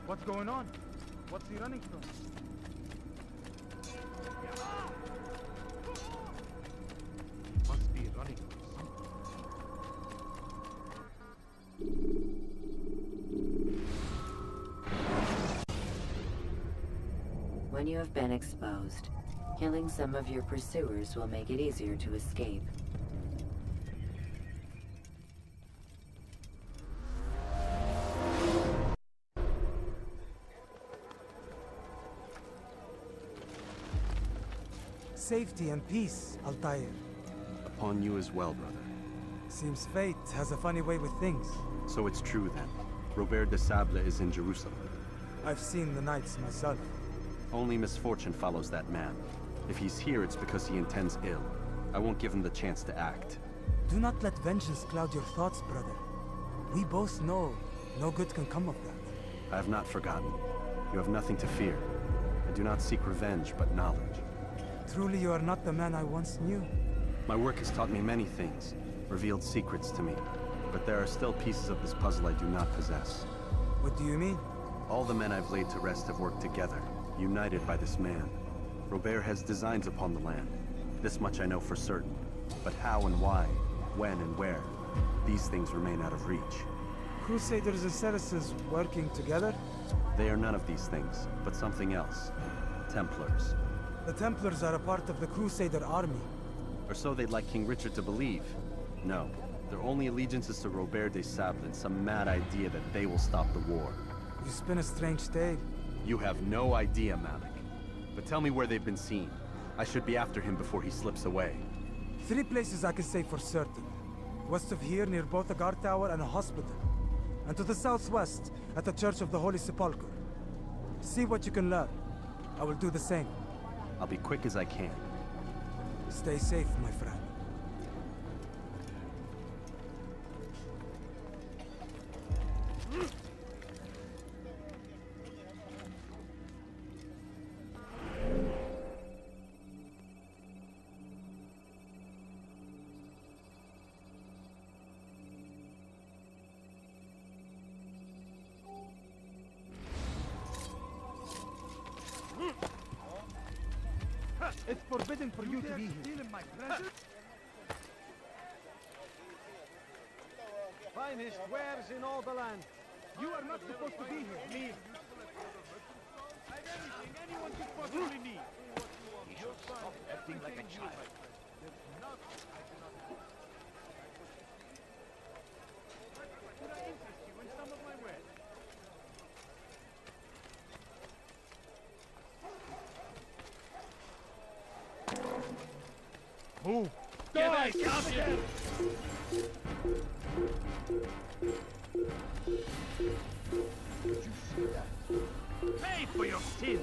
What's going on? What's he running from? Must be running from something. When you have been exposed, killing some of your pursuers will make it easier to escape. Safety and peace, Altair. Upon you as well, brother. Seems fate has a funny way with things. So it's true then. Robert de Sable is in Jerusalem. I've seen the Knights myself. Only misfortune follows that man. If he's here, it's because he intends ill. I won't give him the chance to act. Do not let vengeance cloud your thoughts, brother. We both know no good can come of that. I have not forgotten. You have nothing to fear. I do not seek revenge, but knowledge. Truly you are not the man I once knew. My work has taught me many things, revealed secrets to me. But there are still pieces of this puzzle I do not possess. What do you mean? All the men I've laid to rest have worked together, united by this man. Robert has designs upon the land. This much I know for certain. But how and why, when and where, these things remain out of reach. Crusaders and Saracens working together? They are none of these things, but something else. Templars. The Templars are a part of the Crusader army. Or so they'd like King Richard to believe. No, their only allegiance is to Robert de Sable and some mad idea that they will stop the war. You spin a strange tale. You have no idea, Malik. But tell me where they've been seen. I should be after him before he slips away. 3 places I can say for certain. West of here, near both a guard tower and a hospital. And to the southwest, at the Church of the Holy Sepulchre. See what you can learn. I will do the same. I'll be quick as I can. Stay safe, my friend. It's forbidden for you to be here. My Finest wares in all the land. You are not supposed to be here. Leave. I have everything anyone could possibly need. Your son, acting like a child. There's nothing I cannot do. Could I interest you in some of my wares? Move! Die! Did you see that? Pay for your sins!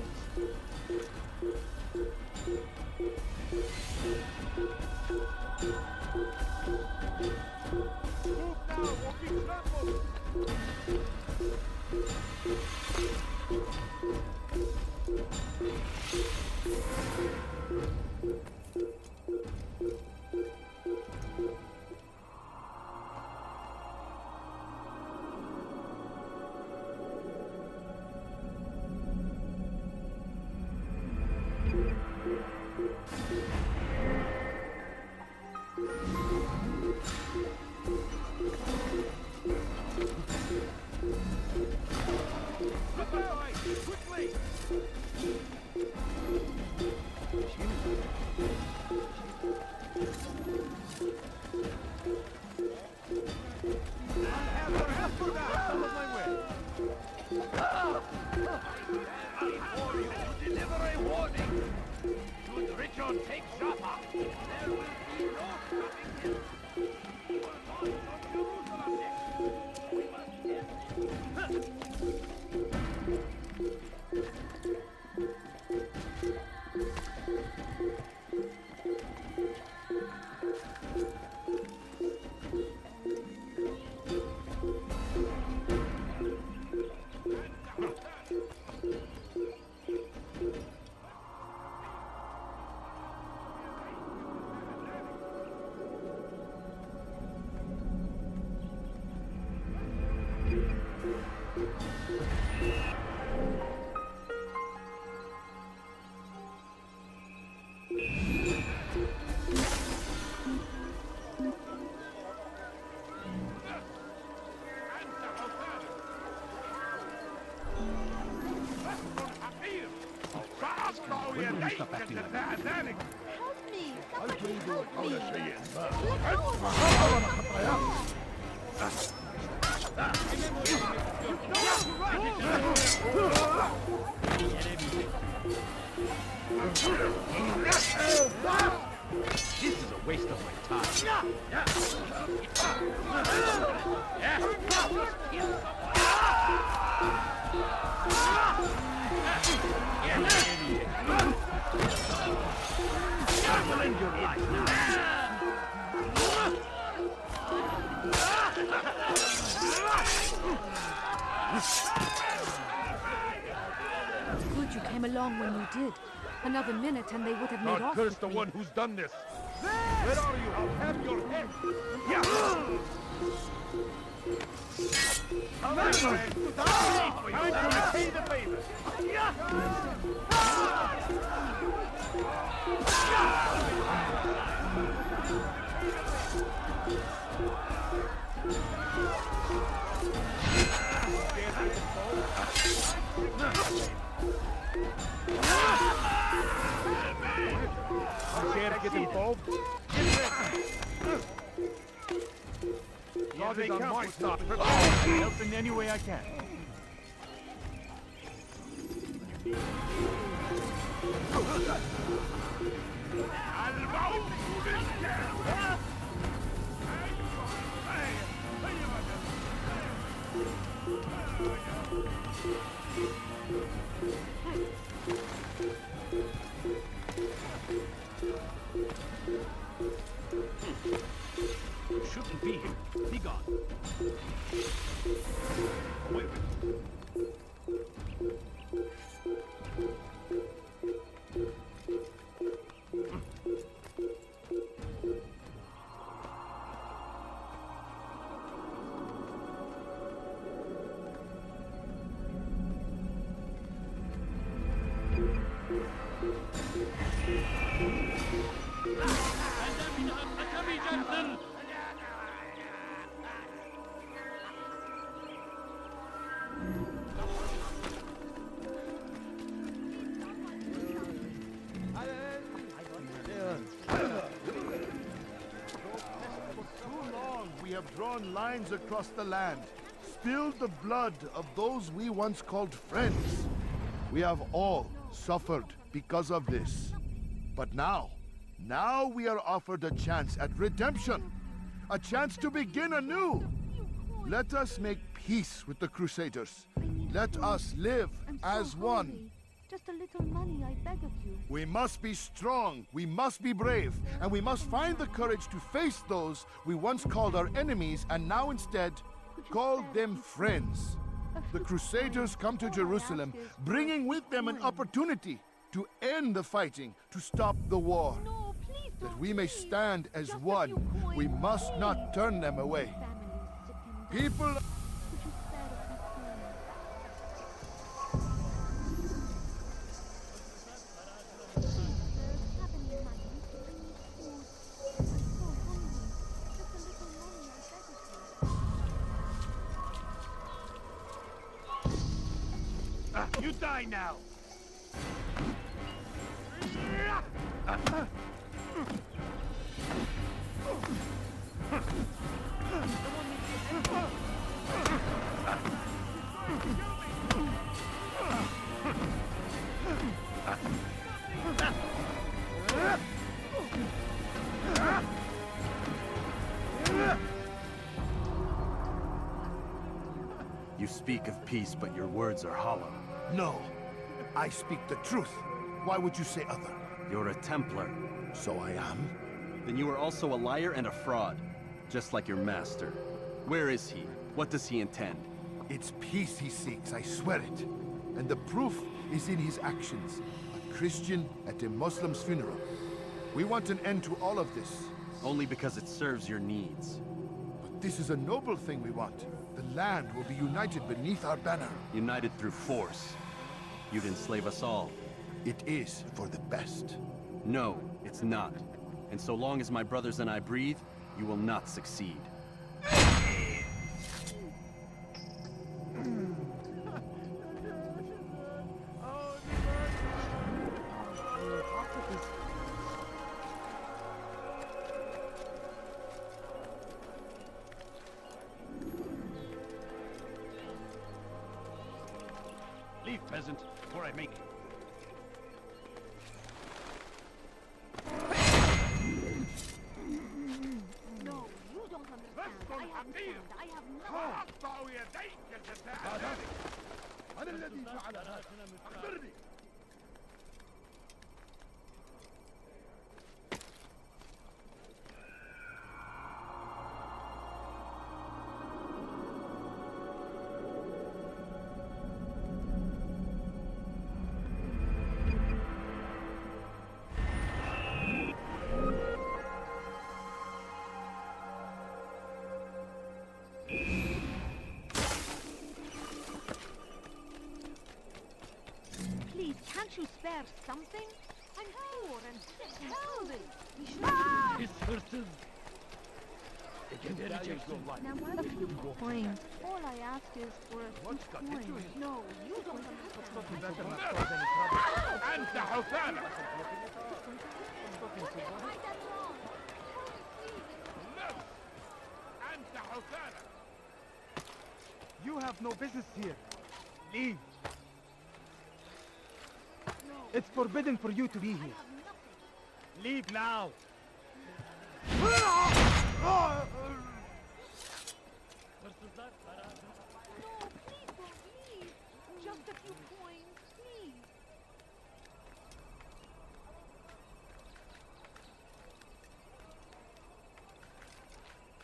Move now, or be trampled! This is a waste of my time. Will end your life now. Good you came along when you did. Another minute and they would have made God off curse with the me. one who's done this. Where are you? I'll have your head. Yeah. All right, friend. Time to repay the favor. You care to get involved? God is on my side. Help in any way I can. You shouldn't be here. Be gone. Wait. We have drawn lines across the land, spilled the blood of those we once called friends. We have all suffered because of this. But now we are offered a chance at redemption, a chance to begin anew. Let us make peace with the Crusaders. Let us live as one. Just a little money, I beg of you. We must be strong, we must be brave, and we must find the courage to face those we once called our enemies and now instead call them friends. The Crusaders come to Jerusalem, bringing with them an opportunity to end the fighting, to stop the war. No, please don't. That we may please. stand as Just a one, few coins. we must not turn them away. Families sitting People... down. Could you spare a few coins? Have any money? We need food. I'm so hungry. Just a little money, I beg of you. You die now! You speak of peace, but your words are hollow. No, I speak the truth. Why would you say other? You're a Templar. So I am. Then you are also a liar and a fraud, just like your master. Where is he? What does he intend? It's peace he seeks, I swear it. And the proof is in his actions. A Christian at a Muslim's funeral. We want an end to all of this. Only because it serves your needs. But this is a noble thing we want. The land will be united beneath our banner. United through force. You'd enslave us all. It is for the best. No, it's not. And so long as my brothers and I breathe, you will not succeed. I make it. No, you don't understand. I have planned. I have nothing. أقطع يديك جزاء ذلك. من الذي فعل هذا؟ أخبرني. Please, can't you spare something? I'm poor and sick and hungry. We should... Pis hırsız. Gebereceksin. Now, why would you coins? All I ask is for a few coins. No, you don't understand. أنت حثالة. Write that wrong. أنت حثالة. You have no business here. Leave. No, It's forbidden for you to be I here. have nothing. Leave now. Hırsızlar arazide. No, please don't leave. Just a few coins, please.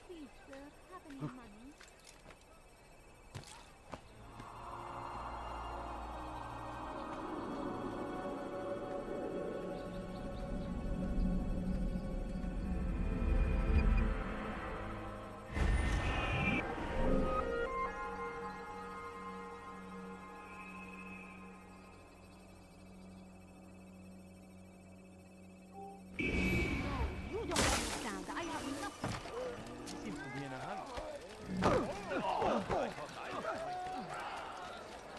Please, sir, have any money? No, you don't understand. I have nothing.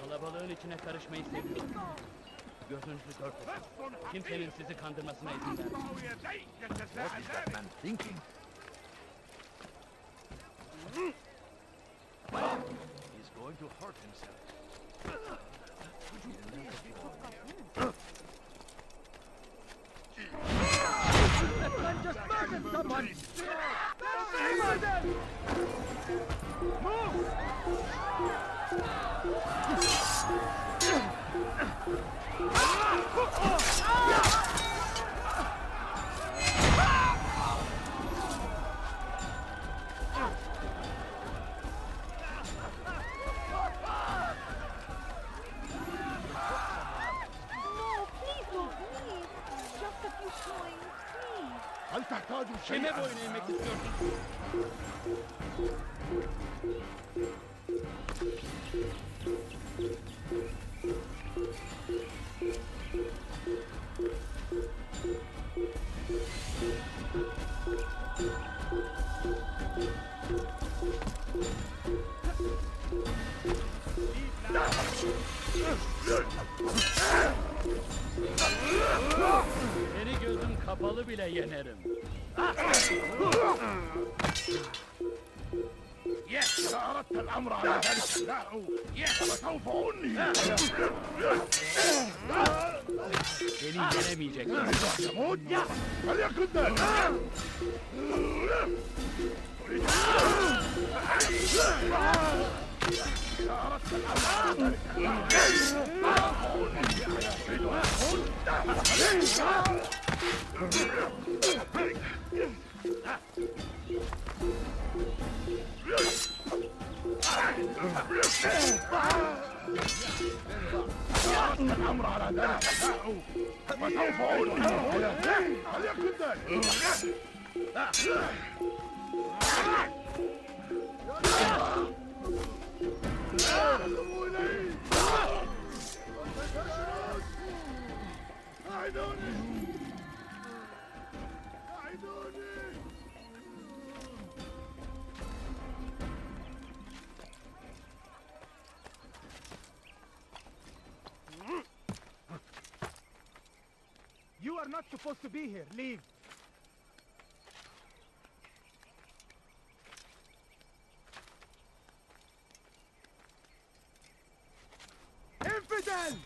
Kalabalığın içine karışmayı seviyorum. Gözünüzü dört açın. Kimsenin sizi kandırmasına izin vermeyin. أقطع يديك جزاء ذلك. thinking? He's going to hurt himself. No, please don't leave. Just a few coins, please. هل تحتاج Kime شيئا؟ boyun eğmek istiyorsun? Seni gözüm kapalı bile yenerim. إذا أردت الأمر على ذلك لا فسوف أنهي. Beni yenemeyeceksin. تموت؟ فليكن ذلك. الأمر على ذلك فسوف أنهي. فليكن ذلك. You are not supposed to be here. Leave. Infidel!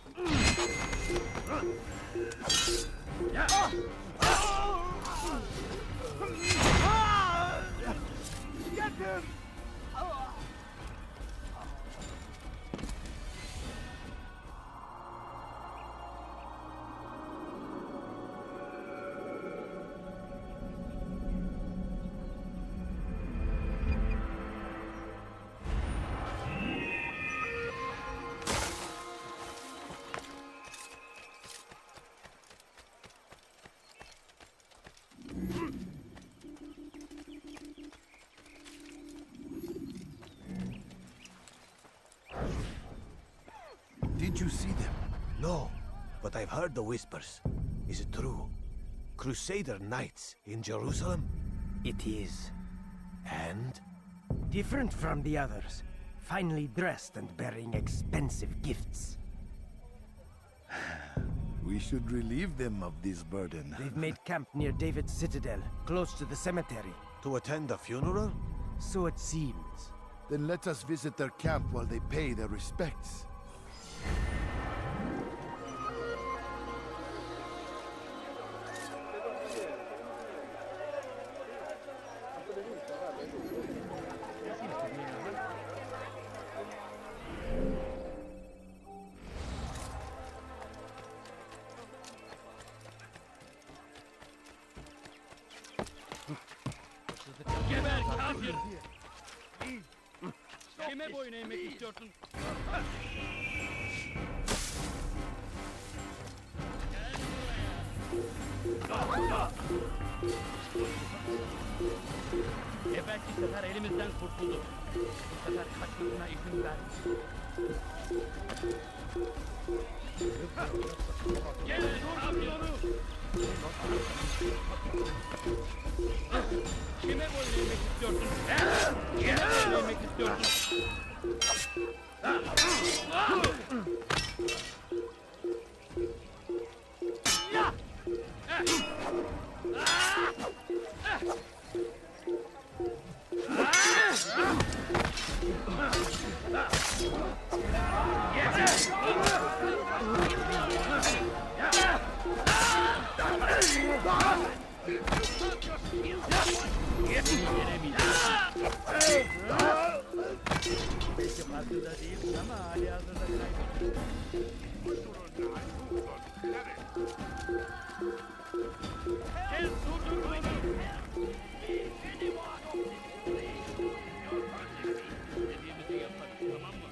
Did you see them? No, but I've heard the whispers. Is it true? Crusader knights in Jerusalem? It is. And? Different from the others. Finely dressed and bearing expensive gifts. We should relieve them of this burden. They've made camp near David's citadel, close to the cemetery. To attend the funeral? So it seems. Then let us visit their camp while they pay their respects. Geber kafir! Kime boyun eğmek istiyorsun? Evvelki sefer elimizden kurtuldu. Bu sefer kaçmasına izin verme. Gelin kafir onu! Kime boyun eğmek istiyorsun? Kime boyun eğmek istiyorsun? Belki farkında değilsin ama hali hazırda kaybettin. Kes durdur bunu! Dediğimizi yaparız, tamam mı?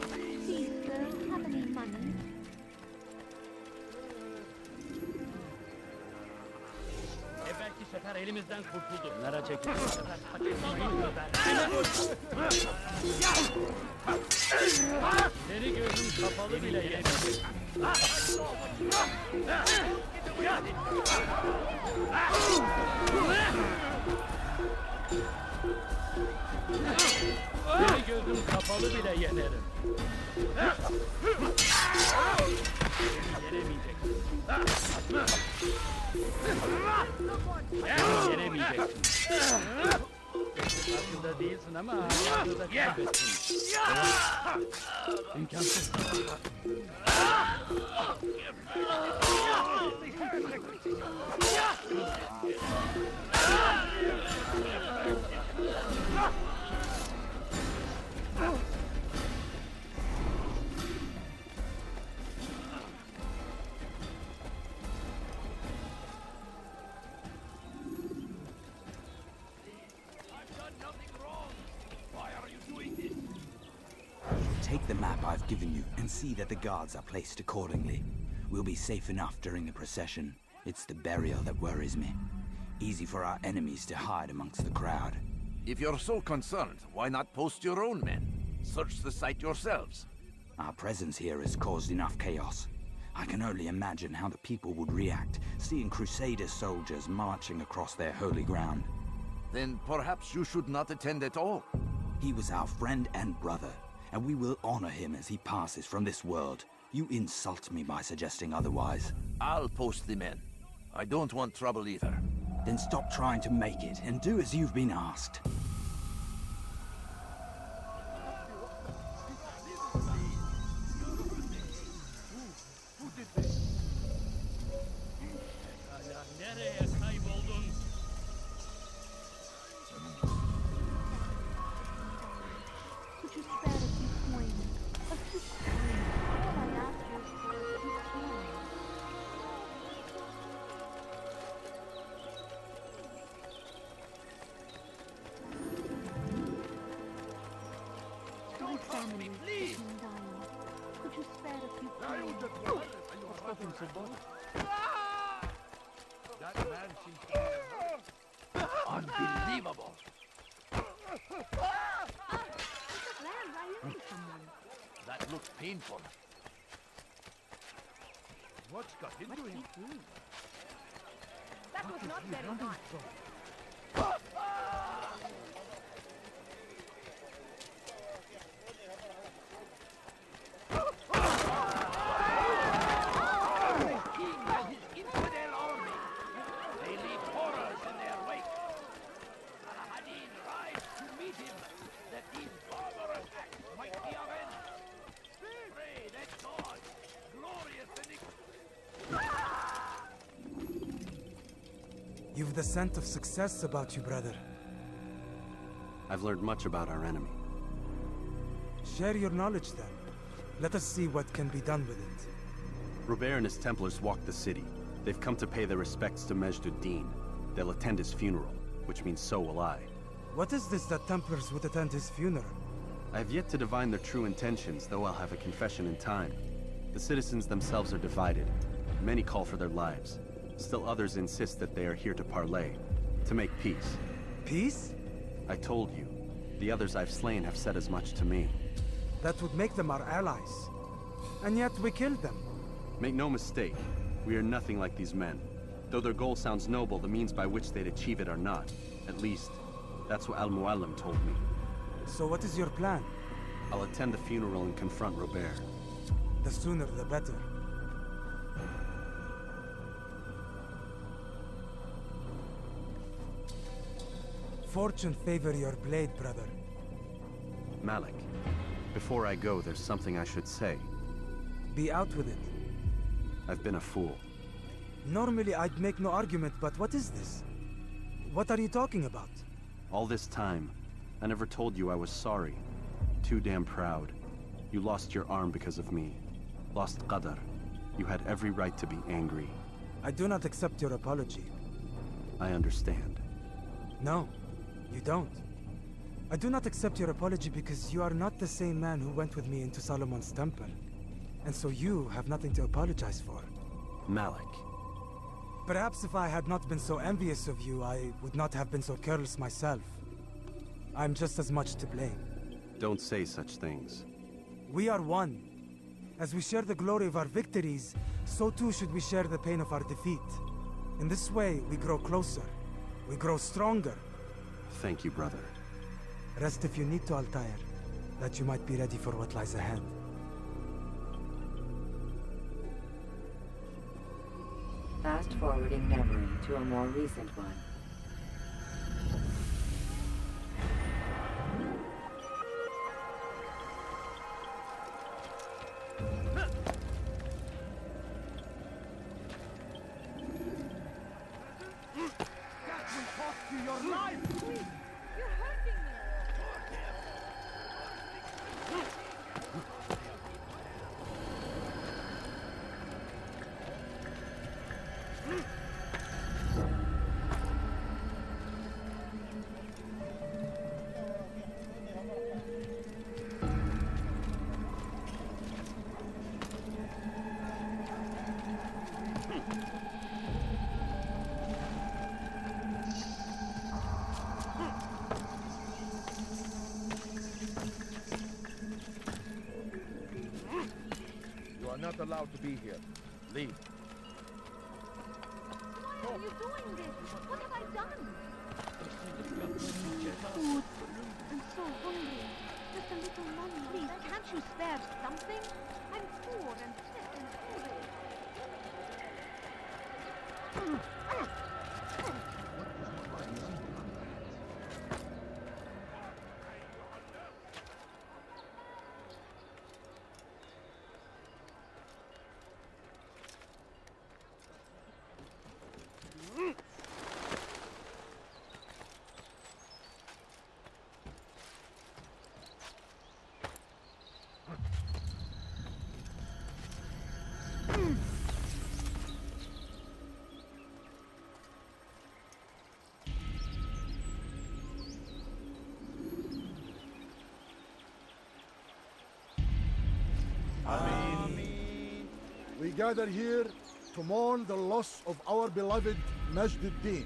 Please, sir, have any money? Evvelki sefer elimizden kurtuldu. Bunlara çekil. Bu sefer kaçırmayı ver. Seni gözüm kapalı bile yenemedi. Seni gözüm kapalı bile yenerim. Yenemeyeceksin. Yenemeyeceksin. Farkında değilsin ama hazırda kaybettin. İmkansız. Take the map I've given you and see that the guards are placed accordingly. We'll be safe enough during the procession. It's the burial that worries me. Easy for our enemies to hide amongst the crowd. If you're so concerned, why not post your own men? Search the site yourselves. Our presence here has caused enough chaos. I can only imagine how the people would react, seeing Crusader soldiers marching across their holy ground. Then perhaps you should not attend at all. He was our friend and brother, and we will honor him as he passes from this world. You insult me by suggesting otherwise. I'll post the men. I don't want trouble either. Then stop trying to make it and do as you've been asked. Who did That man seems to be Unbelievable! Ran right into someone. That looks painful. What's got into him? That was not very nice. King and his infidel army. They leave horrors in their wake. Al-Hadid rides to meet him, that these barbarous acts might be avenged. Pray that God, glorious and You've the scent of success about you, brother. I've learned much about our enemy. Share your knowledge then. Let us see what can be done with it. Robert and his Templars walk the city. They've come to pay their respects to Majd-ud-Din. They'll attend his funeral, which means so will I. What is this that Templars would attend his funeral? I have yet to divine their true intentions, though I'll have a confession in time. The citizens themselves are divided. Many call for their lives. Still others insist that they are here to parley, to make peace. Peace? I told you. The others I've slain have said as much to me. That would make them our allies. And yet we killed them. Make no mistake, we are nothing like these men. Though their goal sounds noble, the means by which they'd achieve it are not. At least, that's what Al-Mualim told me. So what is your plan? I'll attend the funeral and confront Robert. The sooner the better. Fortune favor your blade, brother. Malik, before I go, there's something I should say. Be out with it. I've been a fool. Normally I'd make no argument, but what is this? What are you talking about? All this time, I never told you I was sorry. Too damn proud. You lost your arm because of me. Lost Qadar. You had every right to be angry. I do not accept your apology. I understand. No, you don't. I do not accept your apology because you are not the same man who went with me into Solomon's temple. And so you have nothing to apologize for. Malik. Perhaps if I had not been so envious of you, I would not have been so careless myself. I'm just as much to blame. Don't say such things. We are one. As we share the glory of our victories, so too should we share the pain of our defeat. In this way, we grow closer. We grow stronger. Thank you, brother. Rest if you need to, Altair, that you might be ready for what lies ahead. Fast forwarding memory to a more recent one. You are not allowed to be here. Leave. Why are you doing this? What have I done? Food. I'm so hungry. Just a little money. Please, can't you spare something? I'm poor and sick and hungry. gather here to mourn the loss of our beloved Majduddin.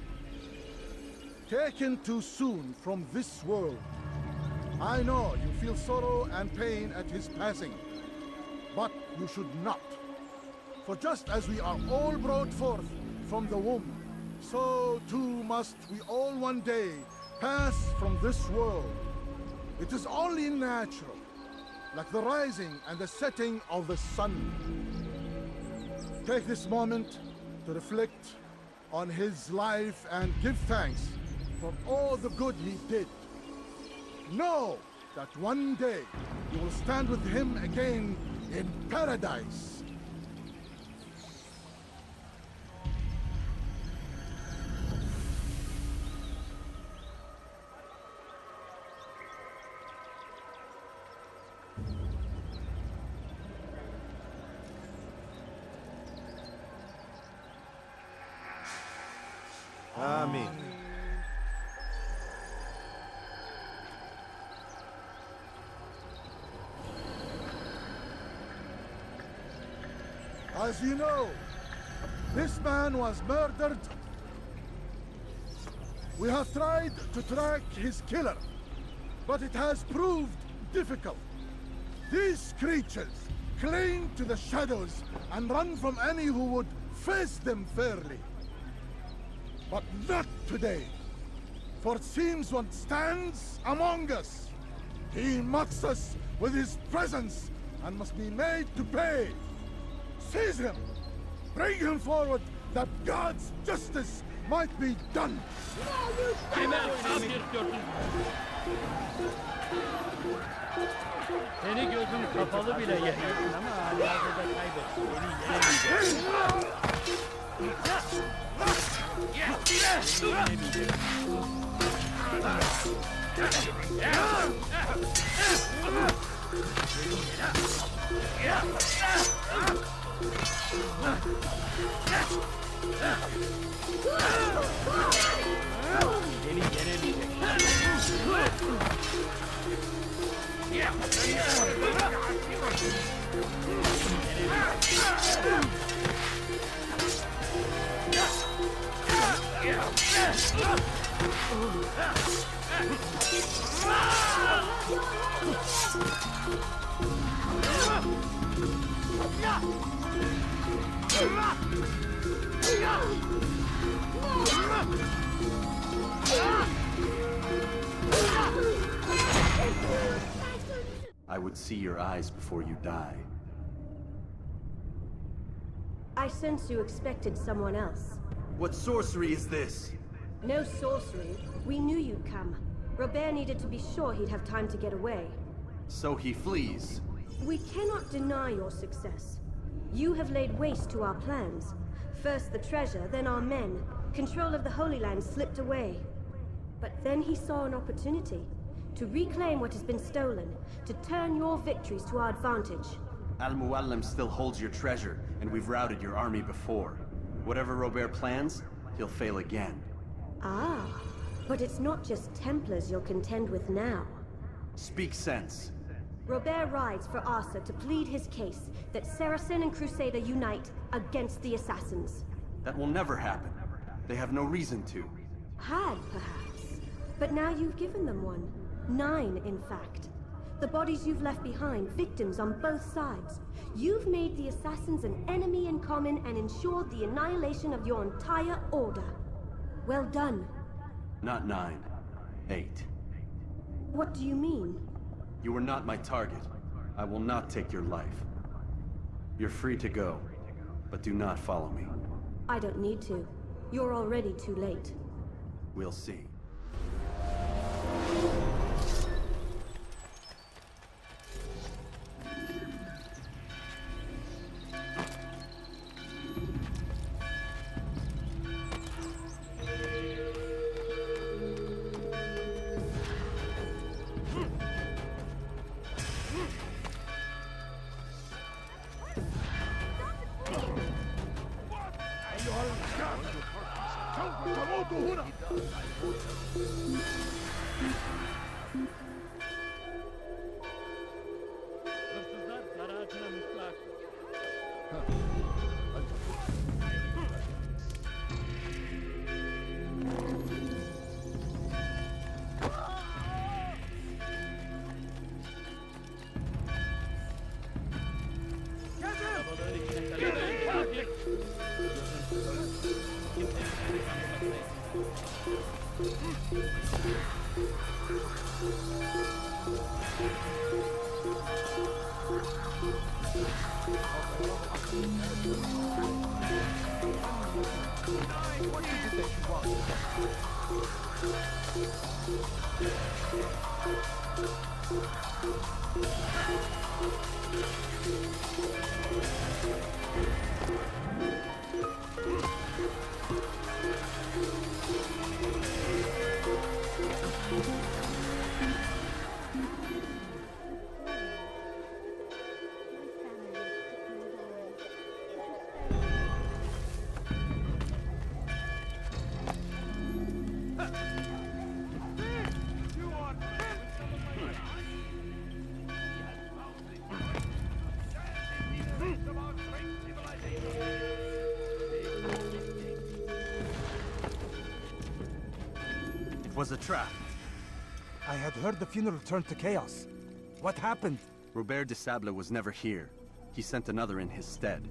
Taken too soon from this world. I know you feel sorrow and pain at his passing, but you should not. For just as we are all brought forth from the womb, so too must we all one day pass from this world. It is only natural, like the rising and the setting of the sun. Take this moment to reflect on his life and give thanks for all the good he did. Know that one day you will stand with him again in paradise. Amen. As you know, this man was murdered. We have tried to track his killer, but it has proved difficult. These creatures cling to the shadows and run from any who would face them fairly. But not today, for it seems one stands among us. He mocks us with his presence and must be made to pay. Seize him! Bring him forward that God's justice might be done! Hemen tahmin istiyorsun. Seni gözüm kapalı bile yeniyorsun ama halihazırda kaybettin. Beni yenemeyeceksin. I would see your eyes before you die. I sense you expected someone else. What sorcery is this? No sorcery. We knew you'd come. Robert needed to be sure he'd have time to get away. So he flees. We cannot deny your success. You have laid waste to our plans. First the treasure, then our men. Control of the Holy Land slipped away. But then he saw an opportunity to reclaim what has been stolen, to turn your victories to our advantage. Al-Mualim still holds your treasure, and we've routed your army before. Whatever Robert plans, he'll fail again. Ah, but it's not just Templars you'll contend with now. Speak sense. Robert rides for Asa to plead his case that Saracen and Crusader unite against the Assassins. That will never happen. They have no reason to. Had, perhaps. But now you've given them one. 9, in fact. The bodies you've left behind, victims on both sides. You've made the Assassins an enemy in common and ensured the annihilation of your entire order. Well done. Not 9. 8. What do you mean? You were not my target. I will not take your life. You're free to go, but do not follow me. I don't need to. You're already too late. We'll see. Hırsızlar dar ağacına müstahak. What is it that you want? It was a trap. I had heard the funeral turned to chaos. What happened? Robert de Sable was never here. He sent another in his stead.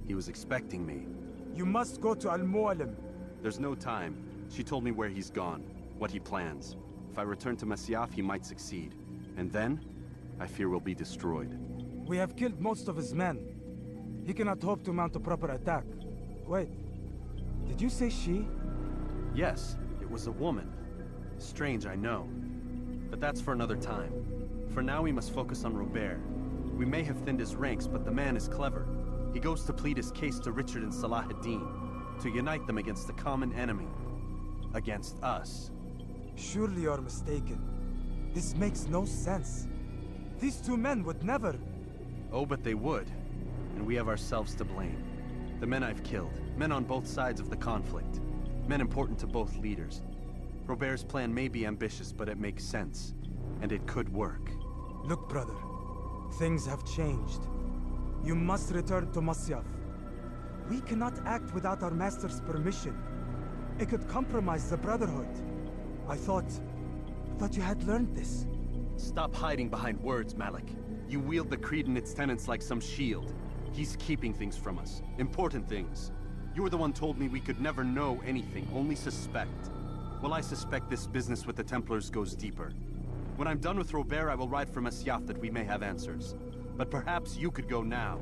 He was expecting me. You must go to Al-Mualim. There's no time. She told me where he's gone, what he plans. If I return to Masyaf, he might succeed. And then, I fear we'll be destroyed. We have killed most of his men. He cannot hope to mount a proper attack. Wait, did you say she? Yes, it was a woman. Strange, I know. But that's for another time. For now, we must focus on Robert. We may have thinned his ranks, but the man is clever. He goes to plead his case to Richard and Salah ad-Din, to unite them against the common enemy. Against us. Surely you're mistaken. This makes no sense. These two men would never... Oh, but they would. And we have ourselves to blame. The men I've killed, men on both sides of the conflict. Men important to both leaders. Robert's plan may be ambitious, but it makes sense. And it could work. Look, brother. Things have changed. You must return to Masyaf. We cannot act without our master's permission. It could compromise the Brotherhood. I thought you had learned this. Stop hiding behind words, Malik. You wield the creed and its tenets like some shield. He's keeping things from us. Important things. You were the one told me we could never know anything, only suspect. Well, I suspect this business with the Templars goes deeper. When I'm done with Robert, I will ride for Masyaf that we may have answers. But perhaps you could go now.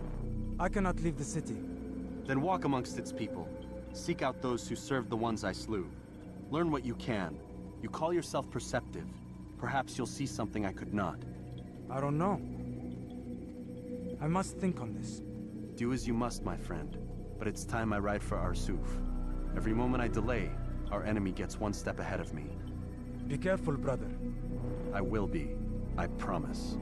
I cannot leave the city. Then walk amongst its people. Seek out those who served the ones I slew. Learn what you can. You call yourself perceptive. Perhaps you'll see something I could not. I don't know. I must think on this. Do as you must, my friend. But it's time I ride for Arsuf. Every moment I delay, our enemy gets one step ahead of me. Be careful, brother. I will be. I promise.